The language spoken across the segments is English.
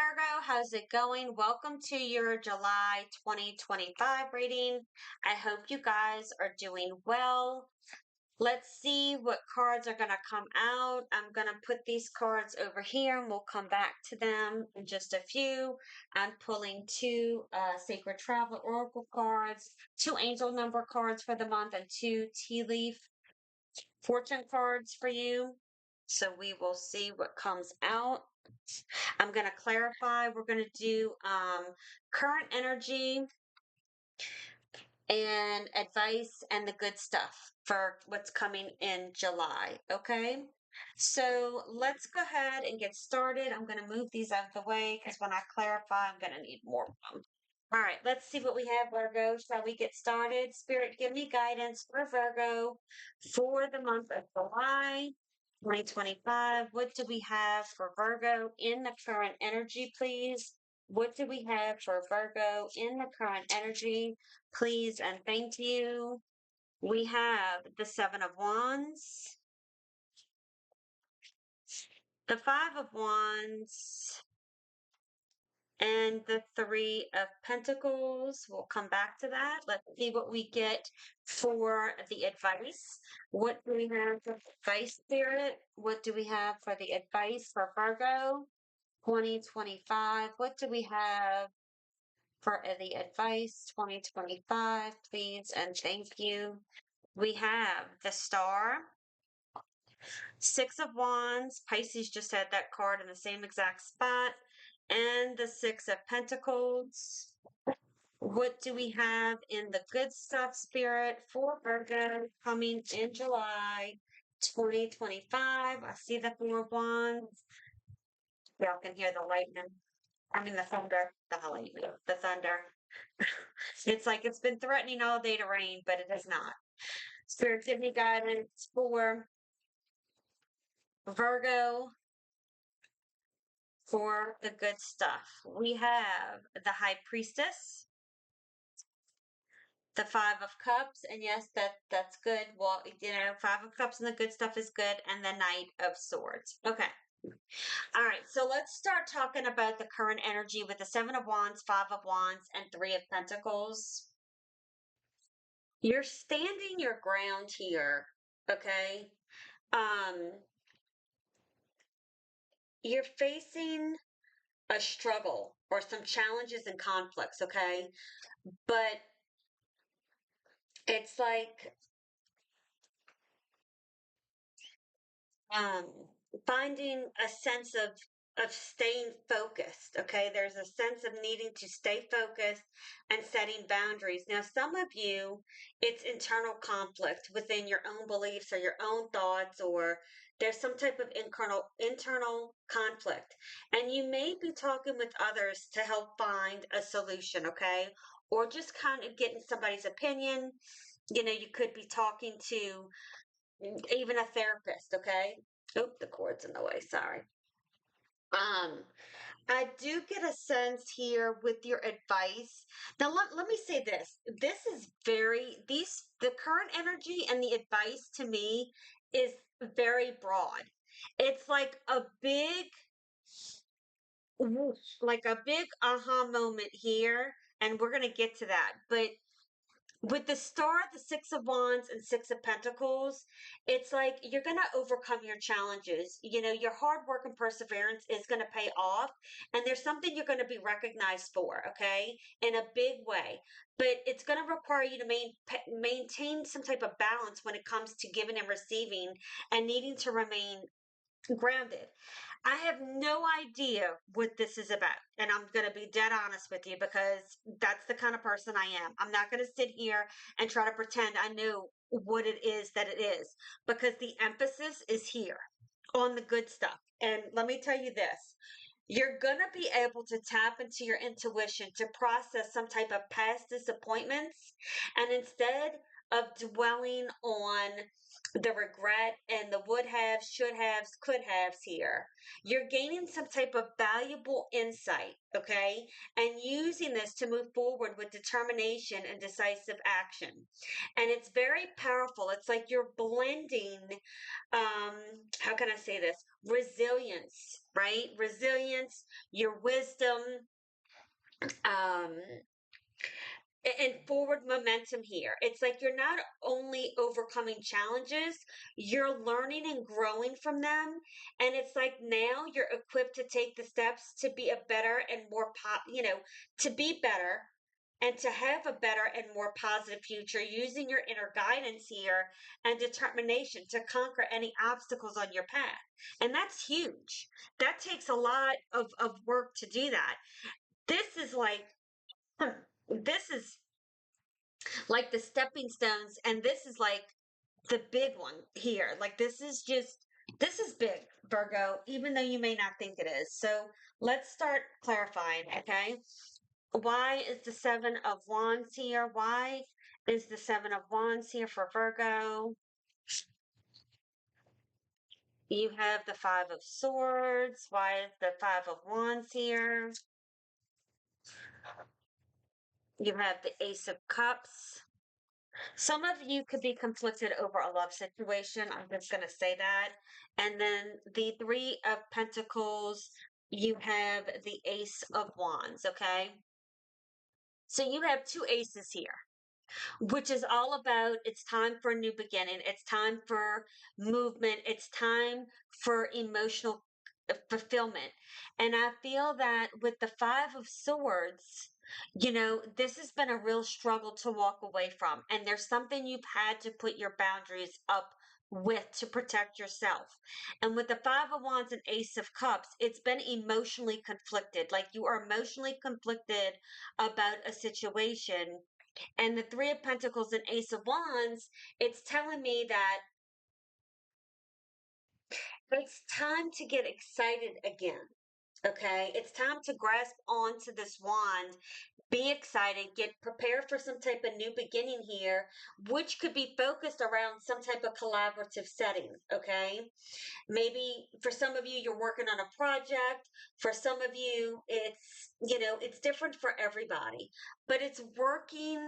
Virgo, how's it going? Welcome to your July 2025 reading. I hope you guys are doing well. Let's see what cards are going to come out. I'm going to put these cards over here and we'll come back to them in just a few. I'm pulling two Sacred Travel Oracle cards, two Angel Number cards for the month, and two Tea Leaf Fortune cards for you. So we will see what comes out. I'm going to clarify. We're going to do current energy and advice and the good stuff for what's coming in July. Okay. So let's go ahead and get started. I'm going to move these out of the way because when I clarify, I'm going to need more of them. All right, let's see what we have, Virgo. Shall we get started? Spirit, give me guidance for Virgo for the month of July 2025. What do we have for Virgo in the current energy, please? What do we have for Virgo in the current energy, please? And thank you. We have the Seven of Wands, the Five of Wands, and the Three of Pentacles. We'll come back to that. Let's see what we get for the advice. What do we have for advice, Spirit? What do we have for the advice for Virgo 2025? What do we have for the advice 2025, please? And thank you. We have the Star, Six of Wands. Pisces just had that card in the same exact spot. And the Six of Pentacles. What do we have in the good stuff, Spirit, for Virgo coming in July 2025? I see the Four of Wands. Y'all can hear the lightning. I mean, the thunder. The thunder. It's like it's been threatening all day to rain, but it has not. Spirit, give me guidance for Virgo for the good stuff. We have the High Priestess, the Five of Cups, and yes, that's good. Well, Five of Cups and the good stuff is good, and the Knight of Swords. Okay. All right, so let's start talking about the current energy with the Seven of Wands, Five of Wands, and Three of Pentacles. You're standing your ground here, okay? You're facing a struggle or some challenges and conflicts, okay? But it's like um finding a sense of staying focused. Okay, there's a sense of needing to stay focused and setting boundaries. Now some of you, it's internal conflict within your own beliefs or your own thoughts, or there's some type of internal conflict, and you may be talking with others to help find a solution. Okay, or just kind of getting somebody's opinion. You could be talking to even a therapist. Okay. Oop, the cord's in the way. Sorry. Um, I do get a sense here with your advice. Now, let me say this. This is the current energy and the advice to me is very broad. It's like a big aha moment here, and we're going to get to that. But with the Star, the Six of Wands, and Six of Pentacles, it's like you're going to overcome your challenges. Your hard work and perseverance is going to pay off, and there's something you're going to be recognized for, okay, in a big way. But it's going to require you to maintain some type of balance when it comes to giving and receiving and needing to remain grounded. I have no idea what this is about. And I'm going to be dead honest with you because that's the kind of person I am. I'm not going to sit here and try to pretend I know what it is that it is, because the emphasis is here on the good stuff. And let me tell you this. You're going to be able to tap into your intuition to process some type of past disappointments and instead of dwelling on the regret and the would have, should haves, could haves here. You're gaining some type of valuable insight, okay? And using this to move forward with determination and decisive action. And it's very powerful. It's like you're blending, how can I say this? Resilience, right? Resilience, your wisdom, um, and forward momentum here. It's like you're not only overcoming challenges, you're learning and growing from them. And it's like now you're equipped to take the steps to be a better and more, to be better and to have a better and more positive future using your inner guidance here and determination to conquer any obstacles on your path. And that's huge. That takes a lot of work to do that. This is like, this is like the stepping stones, and this is like the big one here. Like this is big, Virgo, even though you may not think it is. So let's start clarifying, okay? Why is the Seven of Wands here? Why is the Seven of Wands here for Virgo? You have the Five of Swords. Why is the Five of Wands here? You have the Ace of Cups. Some of you could be conflicted over a love situation. I'm just going to say that. And then the Three of Pentacles, you have the Ace of Wands, okay? So you have two aces here, which is all about it's time for a new beginning. It's time for movement. It's time for emotional fulfillment. And I feel that with the Five of Swords, this has been a real struggle to walk away from. And there's something you've had to put your boundaries up with to protect yourself. And with the Five of Wands and Ace of Cups, it's been emotionally conflicted. Like you are emotionally conflicted about a situation. And the Three of Pentacles and Ace of Wands, it's telling me that it's time to get excited again. Okay, it's time to grasp onto this wand, be excited, get prepared for some type of new beginning here, which could be focused around some type of collaborative setting. Okay, maybe for some of you, you're working on a project. For some of you, it's different for everybody, but it's working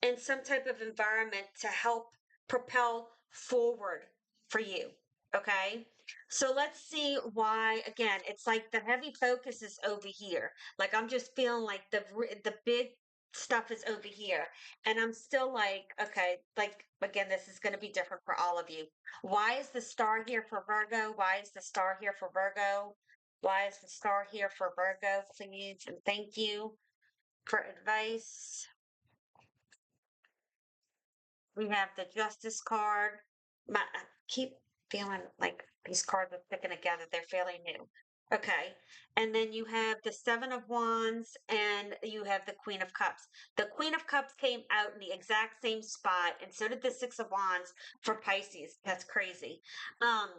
in some type of environment to help propel forward for you. Okay. So let's see why again it's like the heavy focus is over here. Like I'm just feeling like the big stuff is over here. And I'm still like, okay, like again, this is going to be different for all of you. Why is the star here for Virgo? Why is the star here for Virgo? Why is the star here for Virgo? Please and thank you for advice. We have the Justice card. I keep feeling like these cards are sticking together. They're fairly new. Okay. And then you have the Seven of Wands and you have the Queen of Cups. The Queen of Cups came out in the exact same spot, and so did the Six of Wands for Pisces. That's crazy. Um,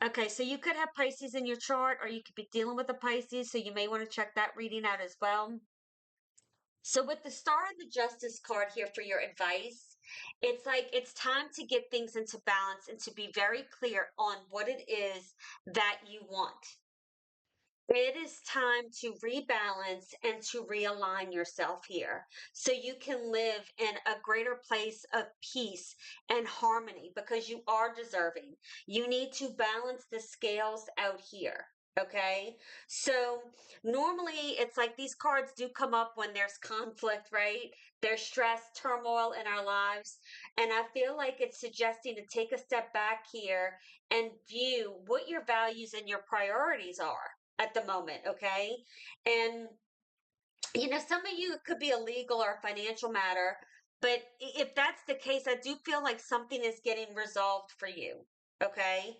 okay, so you could have Pisces in your chart, or you could be dealing with a Pisces, so you may want to check that reading out as well. So with the Star and the Justice card here for your advice, it's like it's time to get things into balance and to be very clear on what it is that you want. It is time to rebalance and to realign yourself here so you can live in a greater place of peace and harmony because you are deserving. You need to balance the scales out here. Okay. So normally it's like these cards do come up when there's conflict, right? There's stress, turmoil in our lives. And I feel like it's suggesting to take a step back here and view what your values and your priorities are at the moment, okay? And some of you it could be a legal or a financial matter, but if that's the case, I do feel like something is getting resolved for you, okay?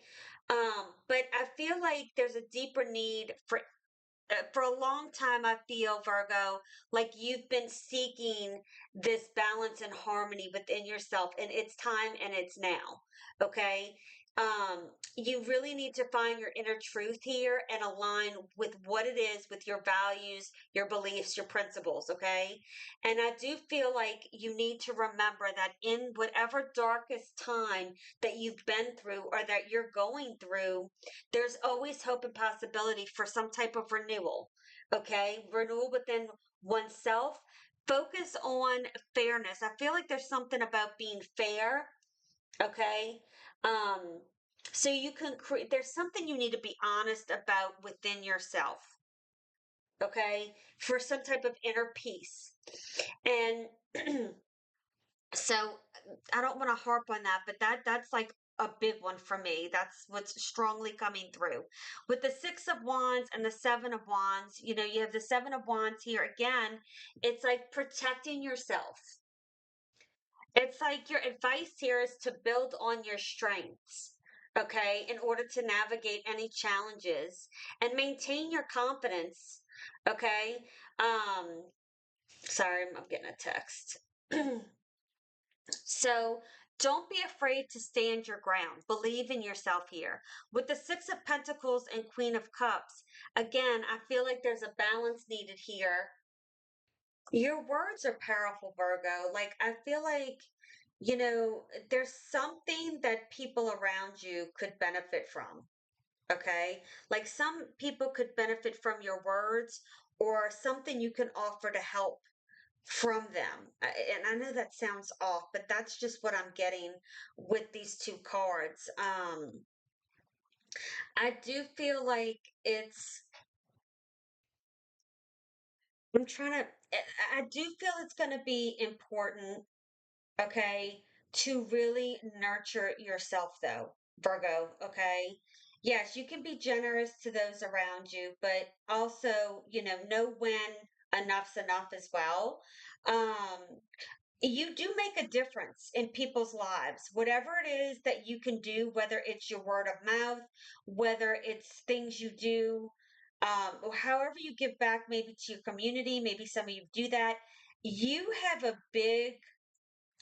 But I feel like there's a deeper need for a long time. I feel Virgo like you've been seeking this balance and harmony within yourself, and it's time and it's now, okay? You really need to find your inner truth here and align with what it is, with your values, your beliefs, your principles, okay? And I do feel like you need to remember that in whatever darkest time that you've been through or that you're going through, there's always hope and possibility for some type of renewal, okay? Renewal within oneself. Focus on fairness. I feel like there's something about being fair, okay? Um, so you can create, there's something you need to be honest about within yourself, okay? For some type of inner peace. And so I don't want to harp on that, but that's like a big one for me. That's what's strongly coming through. With the 6 of Wands and the 7 of Wands, you have the 7 of Wands here again. It's like protecting yourself. It's like your advice here is to build on your strengths, okay, in order to navigate any challenges and maintain your confidence, okay? Um, sorry, I'm getting a text. So don't be afraid to stand your ground. Believe in yourself here. With the 6 of Pentacles and Queen of Cups, again, I feel like there's a balance needed here. Your words are powerful, Virgo. Like, I feel like, there's something that people around you could benefit from. Okay. Like, some people could benefit from your words or something you can offer to help from them. And I know that sounds off, but that's just what I'm getting with these two cards. I do feel like I'm trying to, I do feel it's going to be important, okay, to really nurture yourself, though, Virgo, okay? Yes, you can be generous to those around you, but also, know when enough's enough as well. Um, you do make a difference in people's lives. Whatever it is that you can do, whether it's your word of mouth, whether it's things you do, or however you give back, maybe to your community, maybe some of you do that. You have a big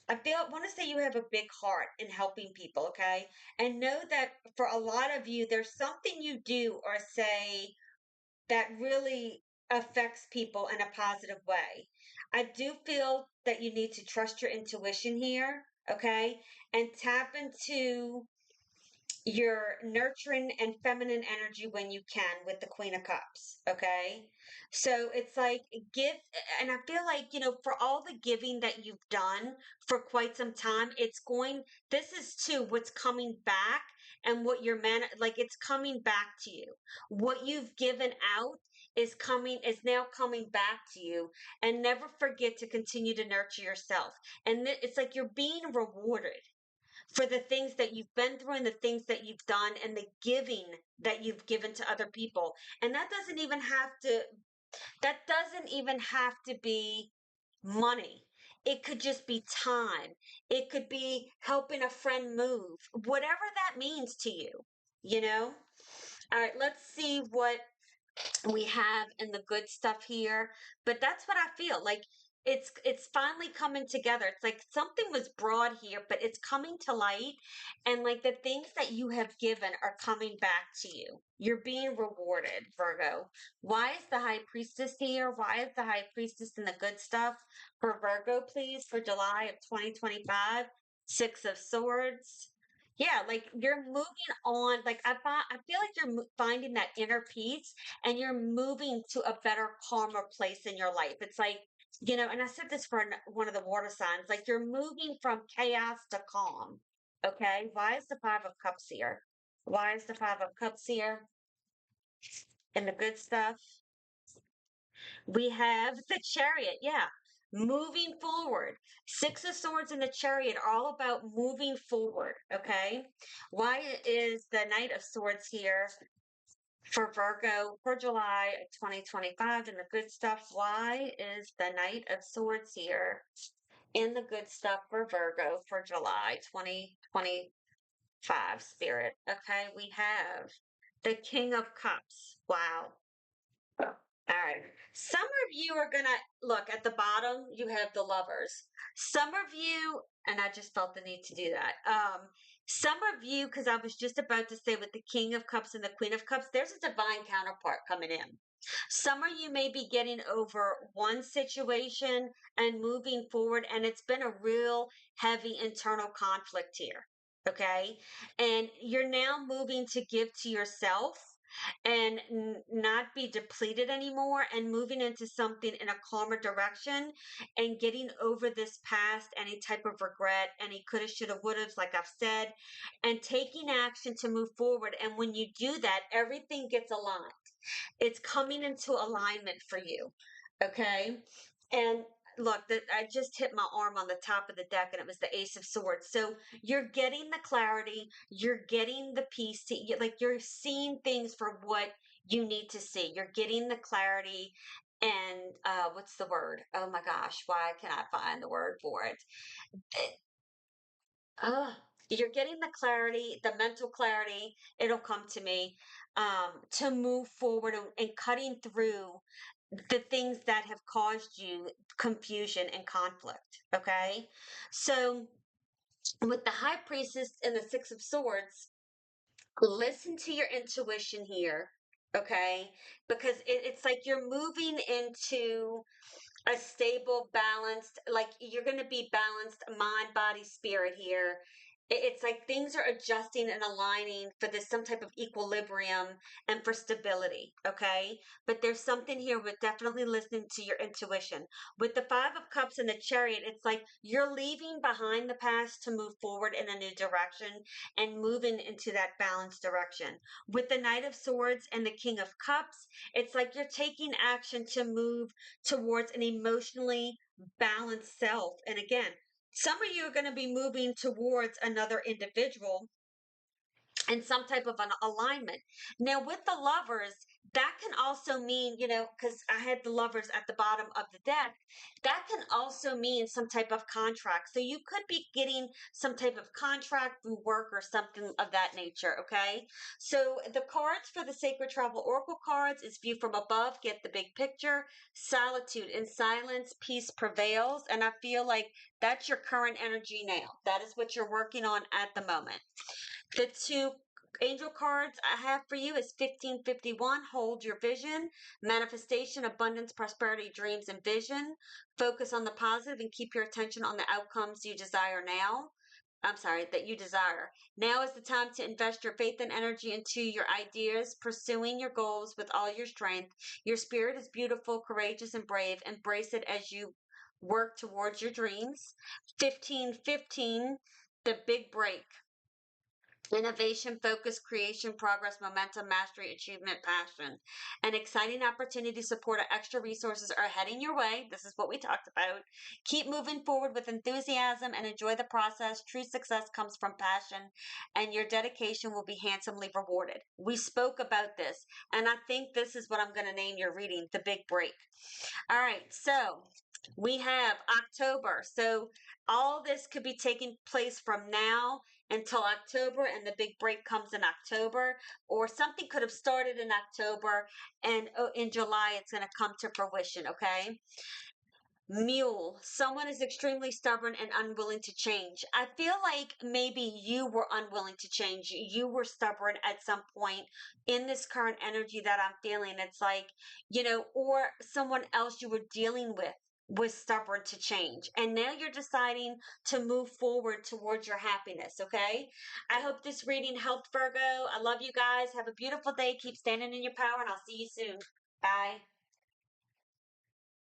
I want to say you have a big heart in helping people, okay? And know that for a lot of you, there's something you do or say that really affects people in a positive way. I do feel that you need to trust your intuition here, okay? And tap into your nurturing and feminine energy when you can with the Queen of Cups, okay? So it's like give, and I feel like, for all the giving that you've done for quite some time, this is too what's coming back and what you're like it's coming back to you. What you've given out is now coming back to you, and never forget to continue to nurture yourself. And it's like you're being rewarded for the things that you've been through and the things that you've done and the giving that you've given to other people. And that doesn't even have to be money. It could just be time. It could be helping a friend move. Whatever that means to you, you know? All right, let's see what we have in the good stuff here, but that's what I feel like. It's finally coming together. It's like something was brought here, but it's coming to light, and like the things that you have given are coming back to you. You're being rewarded, Virgo. Why is the High Priestess here? Why is the High Priestess in the good stuff for Virgo, please, for July of 2025? 6 of Swords. Yeah, like you're moving on. Like I feel like you're finding that inner peace, and you're moving to a better, calmer place in your life. It's like, and I said this for one of the water signs, like you're moving from chaos to calm. Okay. Why is the Five of Cups here? Why is the Five of Cups here in the good stuff? We have the Chariot. Yeah. Moving forward. 6 of Swords and the Chariot are all about moving forward. Okay. Why is the Knight of Swords here for Virgo for July 2025 and the good stuff? Why is the Knight of Swords here in the good stuff for Virgo for July 2025, Spirit? Okay, we have the King of Cups. Wow. All right. Some of you are going to look at the bottom, you have the Lovers. Some of you, and I just felt the need to do that. Some of you, because I was just about to say with the King of Cups and the Queen of Cups, there's a divine counterpart coming in. Some of you may be getting over one situation and moving forward, and it's been a real heavy internal conflict here. Okay. And you're now moving to give to yourself and not be depleted anymore and moving into something in a calmer direction and getting over this past, any type of regret, any coulda, shoulda, wouldas, like I've said, and taking action to move forward. And when you do that, everything gets aligned. It's coming into alignment for you. Okay. And look, that I just hit my arm on the top of the deck and it was the Ace of Swords. So you're getting the clarity, you're getting the peace to, like, you're seeing things for what you need to see. You're getting the clarity and what's the word? Oh my gosh, why can't I find the word for it? Uh, you're getting the clarity, the mental clarity, it'll come to me, to move forward and cutting through the things that have caused you confusion and conflict. Okay. So with the High Priestess and the Six of Swords, listen to your intuition here. Okay. Because it's like you're moving into a stable, balanced, like you're going to be balanced mind, body, spirit here. It's like things are adjusting and aligning for this some type of equilibrium and for stability. Okay. But there's something here with definitely listening to your intuition. With the Five of Cups and the Chariot, it's like you're leaving behind the past to move forward in a new direction and moving into that balanced direction. With the Knight of Swords and the King of Cups, it's like you're taking action to move towards an emotionally balanced self. And again, some of you are going to be moving towards another individual and some type of an alignment. Now, with the Lovers, that can also mean, because I had the Lovers at the bottom of the deck, that can also mean some type of contract. So you could be getting some type of contract through work or something of that nature. Okay. So the cards for the Sacred Travel Oracle cards is view from above, get the big picture, solitude in silence, peace prevails. And I feel like that's your current energy now. That is what you're working on at the moment. The two angel cards I have for you is 1551. Hold your vision, manifestation, abundance, prosperity, dreams, and vision. Focus on the positive and keep your attention on the outcomes you desire now. I'm sorry, that you desire. Now is the time to invest your faith and energy into your ideas, pursuing your goals with all your strength. Your spirit is beautiful, courageous, and brave. Embrace it as you work towards your dreams. 1515, the big break. Innovation, focus, creation, progress, momentum, mastery, achievement, passion. An exciting opportunity, support, or extra resources are heading your way. This is what we talked about. Keep moving forward with enthusiasm and enjoy the process. True success comes from passion, and your dedication will be handsomely rewarded. We spoke about this, and I think this is what I'm going to name your reading, The Big Break. All right, so we have October. So all this could be taking place from now until October, and the big break comes in October, or something could have started in October, and in July it's going to come to fruition. Okay. Mule, someone is extremely stubborn and unwilling to change. I feel like maybe you were unwilling to change. You were stubborn at some point in this current energy that I'm feeling. It's like, or someone else you were dealing with was stubborn to change. And now you're deciding to move forward towards your happiness. Okay. I hope this reading helped, Virgo. I love you guys. Have a beautiful day. Keep standing in your power, and I'll see you soon. Bye.